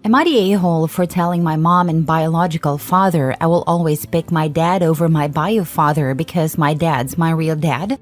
Am I the a-hole for telling my mom and biological father I will always pick my dad over my bio father because my dad's my real dad?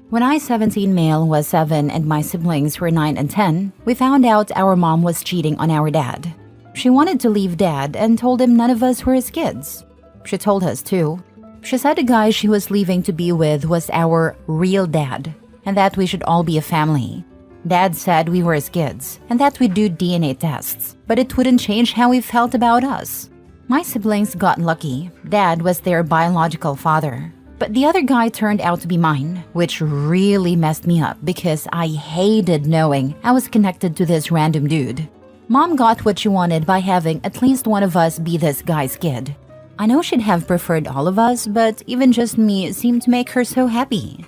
When I, 17 male, was 7 and my siblings were 9 and 10, we found out our mom was cheating on our dad. She wanted to leave dad and told him none of us were his kids. She told us too. She said the guy she was leaving to be with was our real dad and that we should all be a family. Dad said we were his kids and that we'd do DNA tests, but it wouldn't change how he felt about us. My siblings got lucky. Dad was their biological father. But the other guy turned out to be mine, which really messed me up because I hated knowing I was connected to this random dude. Mom got what she wanted by having at least one of us be this guy's kid. I know she'd have preferred all of us, but even just me seemed to make her so happy.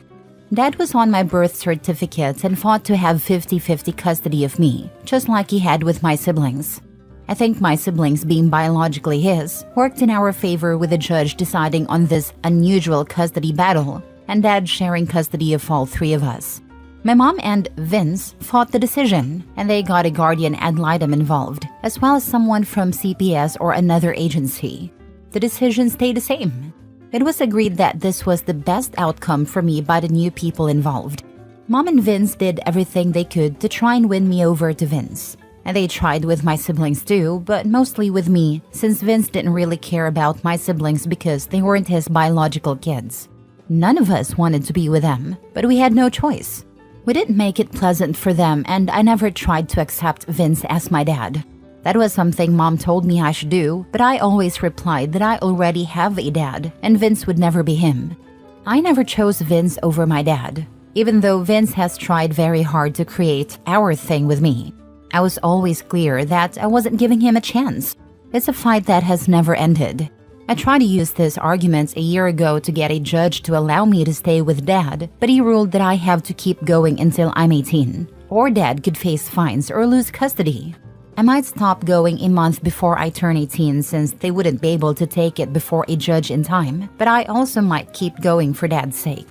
Dad was on my birth certificate and fought to have 50-50 custody of me, just like he had with my siblings. I think my siblings being biologically his worked in our favor with the judge deciding on this unusual custody battle and Dad sharing custody of all 3 of us. My mom and Vince fought the decision and they got a guardian ad litem involved, as well as someone from CPS or another agency. The decision stayed the same. It was agreed that this was the best outcome for me by the new people involved. Mom and Vince did everything they could to try and win me over to Vince. And they tried with my siblings too, but mostly with me, since Vince didn't really care about my siblings because they weren't his biological kids. None of us wanted to be with them, but we had no choice. We didn't make it pleasant for them, and I never tried to accept Vince as my dad. That was something Mom told me I should do, but I always replied that I already have a dad, and Vince would never be him. I never chose Vince over my dad, even though Vince has tried very hard to create our thing with me. I was always clear that I wasn't giving him a chance. It's a fight that has never ended. I tried to use this argument a year ago to get a judge to allow me to stay with Dad, but he ruled that I have to keep going until I'm 18, or Dad could face fines or lose custody. I might stop going a month before I turn 18 since they wouldn't be able to take it before a judge in time, but I also might keep going for Dad's sake.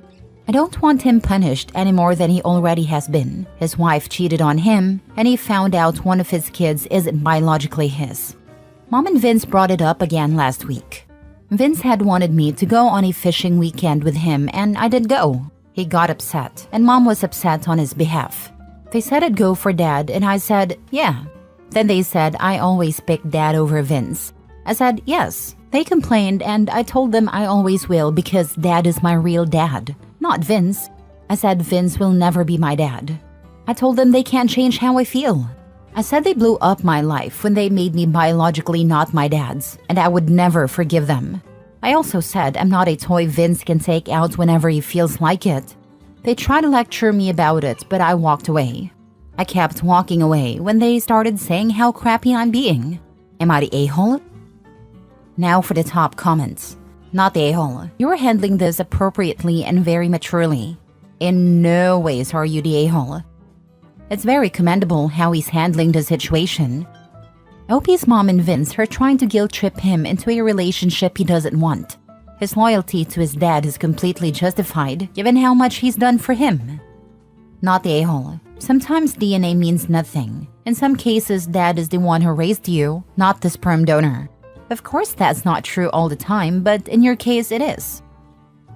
I don't want him punished any more than he already has been. His wife cheated on him, and he found out one of his kids isn't biologically his. Mom and Vince brought it up again last week. Vince had wanted me to go on a fishing weekend with him, and I didn't go. He got upset, and Mom was upset on his behalf. They said I'd go for Dad, and I said, yeah. Then they said I always pick Dad over Vince. I said, yes. They complained, and I told them I always will because Dad is my real dad, not Vince. I said Vince will never be my dad. I told them they can't change how I feel. I said they blew up my life when they made me biologically not my dad's, and I would never forgive them. I also said I'm not a toy Vince can take out whenever he feels like it. They tried to lecture me about it, but I walked away. I kept walking away when they started saying how crappy I'm being. Am I the a-hole? Now for the top comments. Not the a-hole. You're handling this appropriately and very maturely. In no ways are you the a-hole. It's very commendable how he's handling the situation. OP's mom and Vince are trying to guilt trip him into a relationship he doesn't want. His loyalty to his dad is completely justified given how much he's done for him. Not the a-hole. Sometimes DNA means nothing. In some cases, Dad is the one who raised you, not the sperm donor. Of course that's not true all the time, but in your case it is.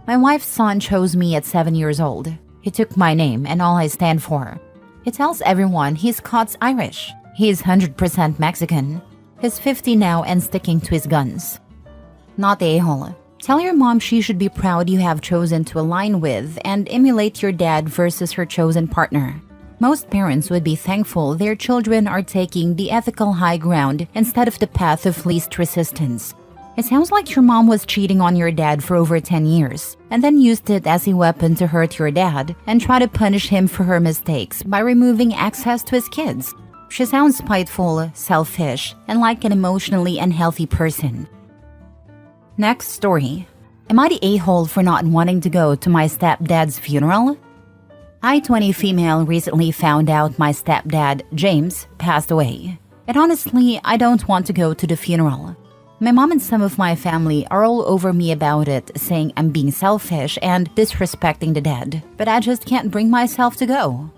My wife's son chose me at 7 years old. He took my name and all I stand for. He tells everyone he's Scots-Irish. He's 100% Mexican. He's 50 now and sticking to his guns. Not the a-hole. Tell your mom she should be proud you have chosen to align with and emulate your dad versus her chosen partner. Most parents would be thankful their children are taking the ethical high ground instead of the path of least resistance. It sounds like your mom was cheating on your dad for over 10 years and then used it as a weapon to hurt your dad and try to punish him for her mistakes by removing access to his kids. She sounds spiteful, selfish, and like an emotionally unhealthy person. Next story. Am I the a-hole for not wanting to go to my stepdad's funeral? I, 20 female, recently found out my stepdad, James, passed away. And honestly, I don't want to go to the funeral. My mom and some of my family are all over me about it, saying I'm being selfish and disrespecting the dead, but I just can't bring myself to go.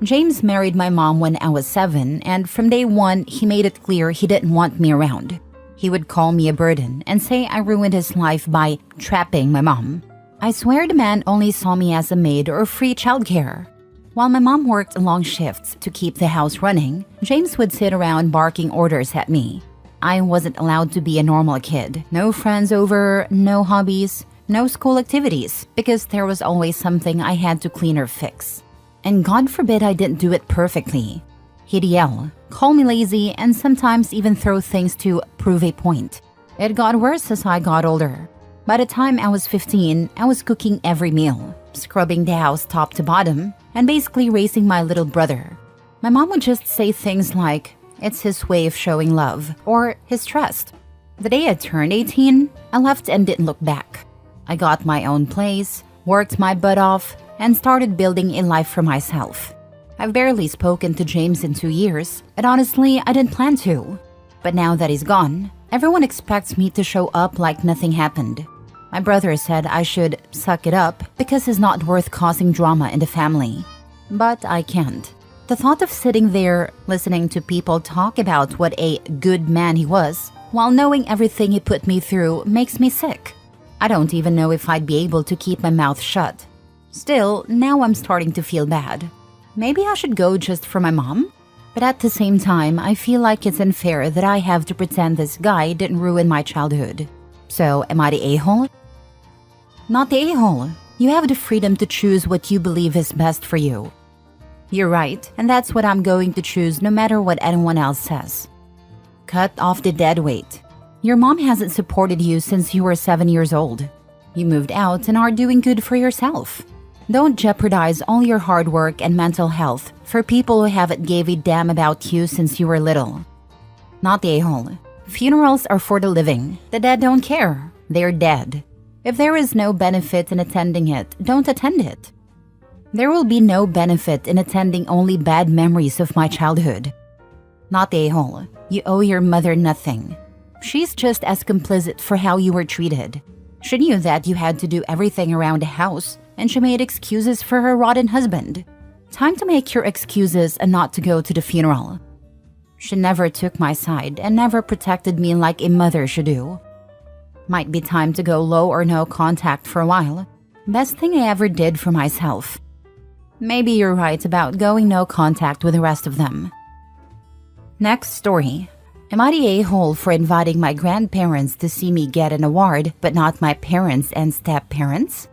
James married my mom when I was 7, and from day one, he made it clear he didn't want me around. He would call me a burden and say I ruined his life by trapping my mom. I swear the man only saw me as a maid or free childcare. While my mom worked long shifts to keep the house running, James would sit around barking orders at me. I wasn't allowed to be a normal kid. No friends over, no hobbies, no school activities, because there was always something I had to clean or fix. And God forbid I didn't do it perfectly. He'd yell, call me lazy, and sometimes even throw things to prove a point. It got worse as I got older. By the time I was 15, I was cooking every meal, scrubbing the house top to bottom, and basically raising my little brother. My mom would just say things like, it's his way of showing love, or his trust. The day I turned 18, I left and didn't look back. I got my own place, worked my butt off, and started building a life for myself. I've barely spoken to James in 2 years, and honestly, I didn't plan to. But now that he's gone, everyone expects me to show up like nothing happened. My brother said I should suck it up because he's not worth causing drama in the family. But I can't. The thought of sitting there listening to people talk about what a good man he was, while knowing everything he put me through, makes me sick. I don't even know if I'd be able to keep my mouth shut. Still, now I'm starting to feel bad. Maybe I should go just for my mom? But at the same time, I feel like it's unfair that I have to pretend this guy didn't ruin my childhood. So, am I the a-hole? Not the a-hole. You have the freedom to choose what you believe is best for you. You're right, and that's what I'm going to choose no matter what anyone else says. Cut off the dead weight. Your mom hasn't supported you since you were 7 years old. You moved out and are doing good for yourself. Don't jeopardize all your hard work and mental health for people who haven't gave a damn about you since you were little. Not the a-hole. Funerals are for the living. The dead don't care. They're dead. If there is no benefit in attending it, don't attend it. There will be no benefit in attending only bad memories of my childhood. Not the a-hole. You owe your mother nothing. She's just as complicit for how you were treated. She knew that you had to do everything around the house, and she made excuses for her rotten husband. Time to make your excuses and not to go to the funeral. She never took my side and never protected me like a mother should do. Might be time to go low or no contact for a while. Best thing I ever did for myself. Maybe you're right about going no contact with the rest of them. Next story. Am I the a-hole for inviting my grandparents to see me get an award, but not my parents and step-parents?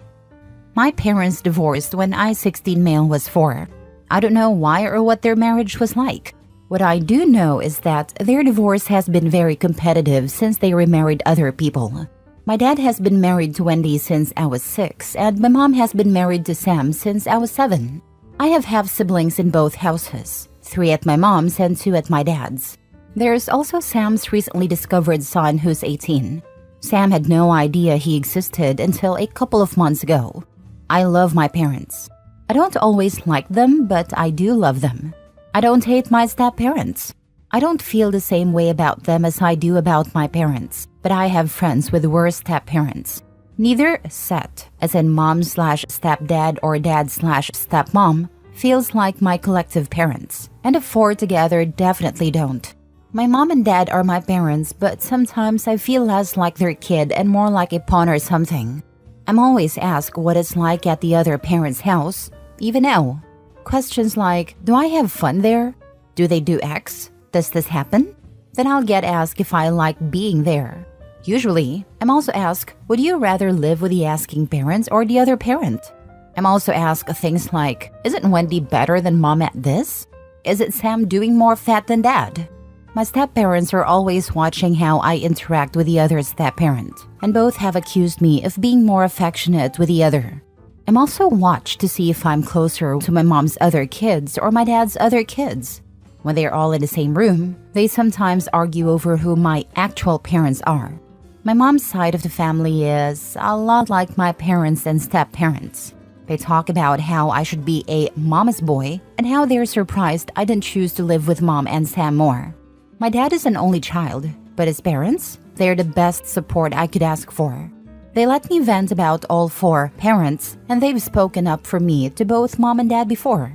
My parents divorced when I 16 male was 4. I don't know why or what their marriage was like. What I do know is that their divorce has been very competitive since they remarried other people. My dad has been married to Wendy since I was 6, and my mom has been married to Sam since I was 7. I have half siblings in both houses, 3 at my mom's and 2 at my dad's. There's also Sam's recently discovered son who's 18. Sam had no idea he existed until a couple of months ago. I love my parents. I don't always like them, but I do love them. I don't hate my step-parents. I don't feel the same way about them as I do about my parents, but I have friends with worse step-parents. Neither set, as in mom/stepdad or dad/stepmom, feels like my collective parents, and the 4 together definitely don't. My mom and dad are my parents, but sometimes I feel less like their kid and more like a pawn or something. I'm always asked what it's like at the other parent's house, even now. Questions like, do I have fun there? Do they do X? Does this happen? Then I'll get asked if I like being there. Usually, I'm also asked, would you rather live with the asking parents or the other parent? I'm also asked things like, isn't Wendy better than mom at this? Is it Sam doing more of that than dad? My step-parents are always watching how I interact with the other step-parent, and both have accused me of being more affectionate with the other. I'm also watched to see if I'm closer to my mom's other kids or my dad's other kids. When they're all in the same room, they sometimes argue over who my actual parents are. My mom's side of the family is a lot like my parents and step-parents. They talk about how I should be a mama's boy and how they're surprised I didn't choose to live with mom and Sam more. My dad is an only child, but his parents, they're the best support I could ask for. They let me vent about all 4 parents, and they've spoken up for me to both mom and dad before.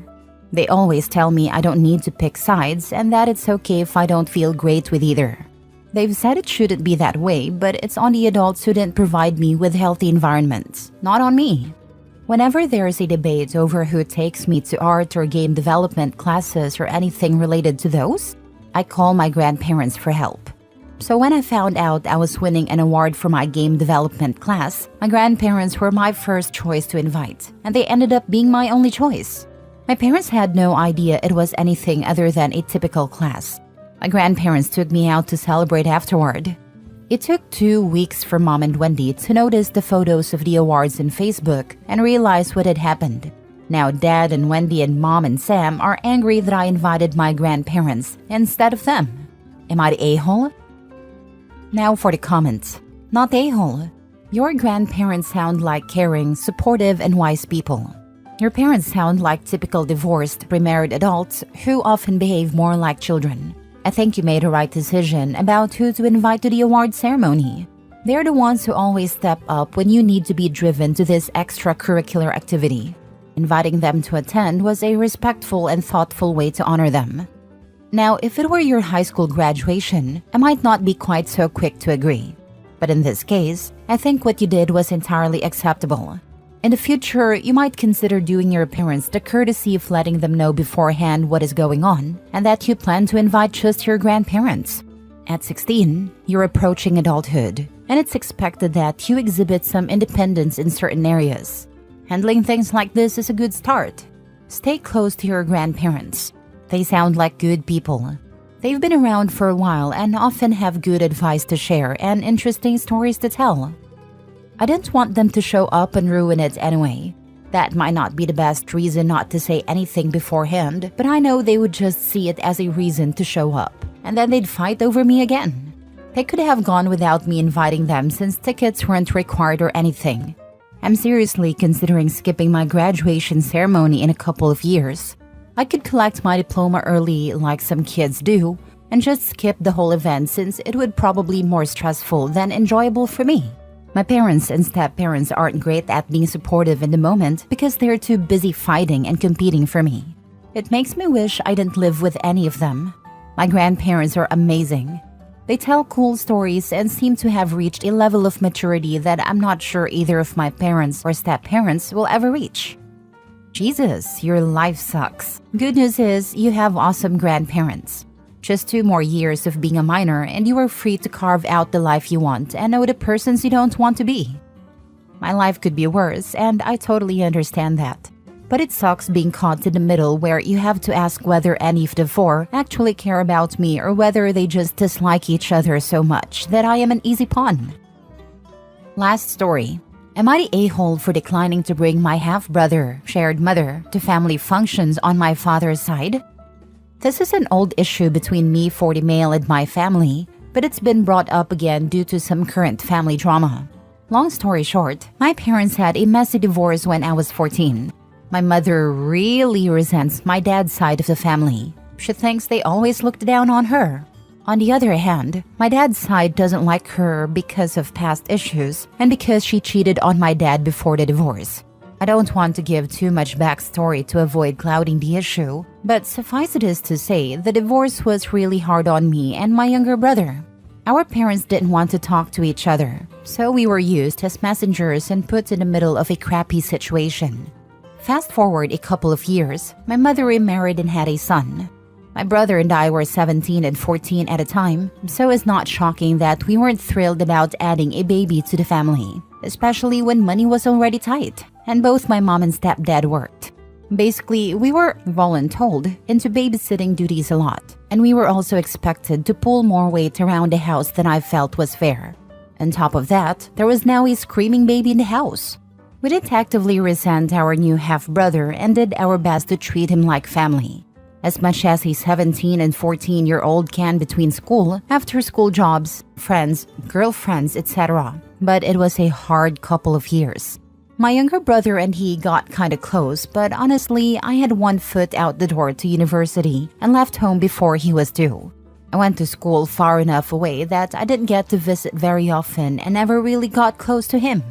They always tell me I don't need to pick sides and that it's okay if I don't feel great with either. They've said it shouldn't be that way, but it's on the adults who didn't provide me with healthy environments, not on me. Whenever there's a debate over who takes me to art or game development classes or anything related to those, I call my grandparents for help. So when I found out I was winning an award for my game development class, my grandparents were my first choice to invite, and they ended up being my only choice. My parents had no idea it was anything other than a typical class. My grandparents took me out to celebrate afterward. It took 2 weeks for Mom and Wendy to notice the photos of the awards on Facebook and realize what had happened. Now Dad and Wendy and Mom and Sam are angry that I invited my grandparents instead of them. Am I the a-hole? Now for the comments. Not a-hole. Your grandparents sound like caring, supportive, and wise people. Your parents sound like typical divorced, remarried adults who often behave more like children. I think you made a right decision about who to invite to the award ceremony. They're the ones who always step up when you need to be driven to this extracurricular activity. Inviting them to attend was a respectful and thoughtful way to honor them. Now, if it were your high school graduation, I might not be quite so quick to agree. But in this case, I think what you did was entirely acceptable. In the future, you might consider doing your parents the courtesy of letting them know beforehand what is going on and that you plan to invite just your grandparents. At 16, you're approaching adulthood, and it's expected that you exhibit some independence in certain areas. Handling things like this is a good start. Stay close to your grandparents. They sound like good people. They've been around for a while and often have good advice to share and interesting stories to tell. I didn't want them to show up and ruin it anyway. That might not be the best reason not to say anything beforehand, but I know they would just see it as a reason to show up, and then they'd fight over me again. They could have gone without me inviting them since tickets weren't required or anything. I'm seriously considering skipping my graduation ceremony in a couple of years. I could collect my diploma early like some kids do, and just skip the whole event since it would probably be more stressful than enjoyable for me. My parents and step-parents aren't great at being supportive in the moment because they're too busy fighting and competing for me. It makes me wish I didn't live with any of them. My grandparents are amazing. They tell cool stories and seem to have reached a level of maturity that I'm not sure either of my parents or step-parents will ever reach. Jesus, your life sucks. Good news is you have awesome grandparents. Just 2 more years of being a minor and you are free to carve out the life you want and know the persons you don't want to be. My life could be worse, and I totally understand that. But it sucks being caught in the middle where you have to ask whether any of the 4 actually care about me or whether they just dislike each other so much that I am an easy pawn. Last story. Am I the a-hole for declining to bring my half-brother, shared mother, to family functions on my father's side? This is an old issue between me, 40 male, and my family, but it's been brought up again due to some current family drama. Long story short, my parents had a messy divorce when I was 14. My mother really resents my dad's side of the family. She thinks they always looked down on her. On the other hand, my dad's side doesn't like her because of past issues and because she cheated on my dad before the divorce. I don't want to give too much backstory to avoid clouding the issue, but suffice it is to say the divorce was really hard on me and my younger brother. Our parents didn't want to talk to each other, so we were used as messengers and put in the middle of a crappy situation. Fast forward a couple of years, my mother remarried and had a son. My brother and I were 17 and 14 at a time, so it's not shocking that we weren't thrilled about adding a baby to the family, especially when money was already tight, and both my mom and stepdad worked. Basically, we were voluntold into babysitting duties a lot, and we were also expected to pull more weight around the house than I felt was fair. On top of that, there was now a screaming baby in the house. We didn't actively resent our new half-brother and did our best to treat him like family. As much as a 17 and 14-year-old can between school, after-school jobs, friends, girlfriends, etc. But it was a hard couple of years. My younger brother and he got kinda close, but honestly, I had one foot out the door to university and left home before he was due. I went to school far enough away that I didn't get to visit very often and never really got close to him.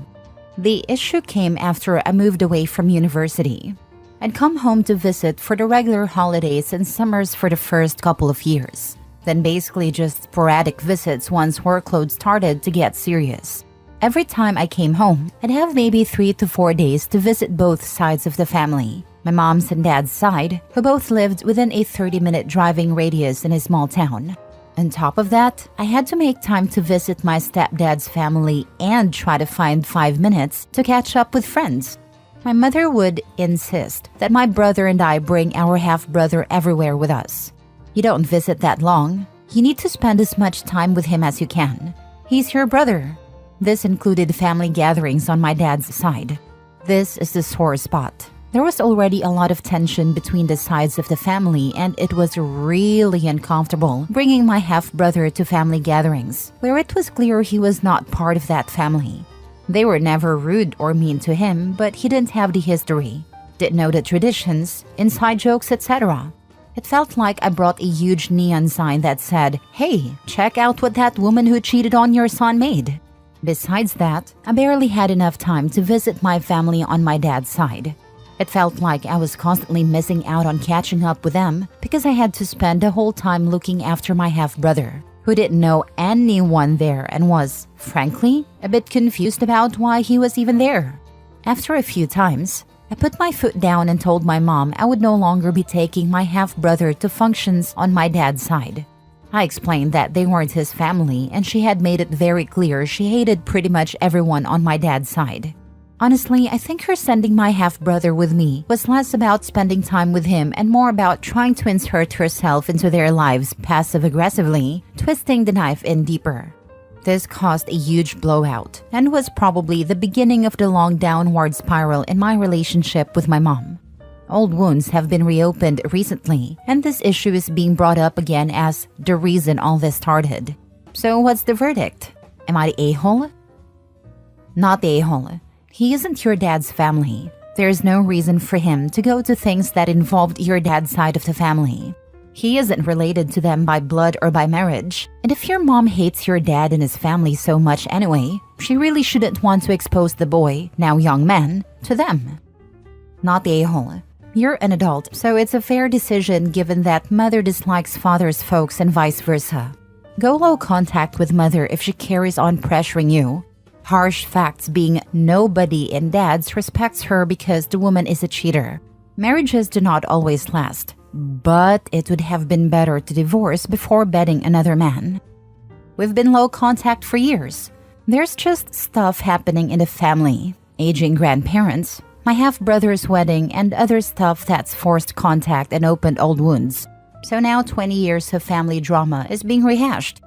The issue came after I moved away from university. I'd come home to visit for the regular holidays and summers for the first couple of years. Then basically just sporadic visits once workload started to get serious. Every time I came home, I'd have maybe 3 to 4 days to visit both sides of the family. My mom's and dad's side, who both lived within a 30-minute driving radius in a small town. On top of that, I had to make time to visit my stepdad's family and try to find 5 minutes to catch up with friends. My mother would insist that my brother and I bring our half-brother everywhere with us. You don't visit that long. You need to spend as much time with him as you can. He's your brother. This included family gatherings on my dad's side. This is the sore spot. There was already a lot of tension between the sides of the family, and it was really uncomfortable bringing my half-brother to family gatherings, where it was clear he was not part of that family. They were never rude or mean to him, but he didn't have the history, didn't know the traditions, inside jokes, etc. It felt like I brought a huge neon sign that said, "Hey, check out what that woman who cheated on your son made." Besides that, I barely had enough time to visit my family on my dad's side. It felt like I was constantly missing out on catching up with them because I had to spend the whole time looking after my half-brother, who didn't know anyone there and was, frankly, a bit confused about why he was even there. After a few times, I put my foot down and told my mom I would no longer be taking my half-brother to functions on my dad's side. I explained that they weren't his family, and she had made it very clear she hated pretty much everyone on my dad's side. Honestly, I think her sending my half-brother with me was less about spending time with him and more about trying to insert herself into their lives passive-aggressively, twisting the knife in deeper. This caused a huge blowout and was probably the beginning of the long downward spiral in my relationship with my mom. Old wounds have been reopened recently, and this issue is being brought up again as the reason all this started. So what's the verdict? Am I the a-hole? Not the a-hole. He isn't your dad's family. There's no reason for him to go to things that involved your dad's side of the family. He isn't related to them by blood or by marriage. And if your mom hates your dad and his family so much anyway, she really shouldn't want to expose the boy, now young man, to them. Not the a-hole. You're an adult, so it's a fair decision given that mother dislikes father's folks and vice versa. Go low contact with mother if she carries on pressuring you. Harsh facts being nobody in dad's respects her because the woman is a cheater. Marriages do not always last, but it would have been better to divorce before bedding another man. We've been low contact for years. There's just stuff happening in the family, aging grandparents, my half-brother's wedding, and other stuff that's forced contact and opened old wounds. So now 20 years of family drama is being rehashed.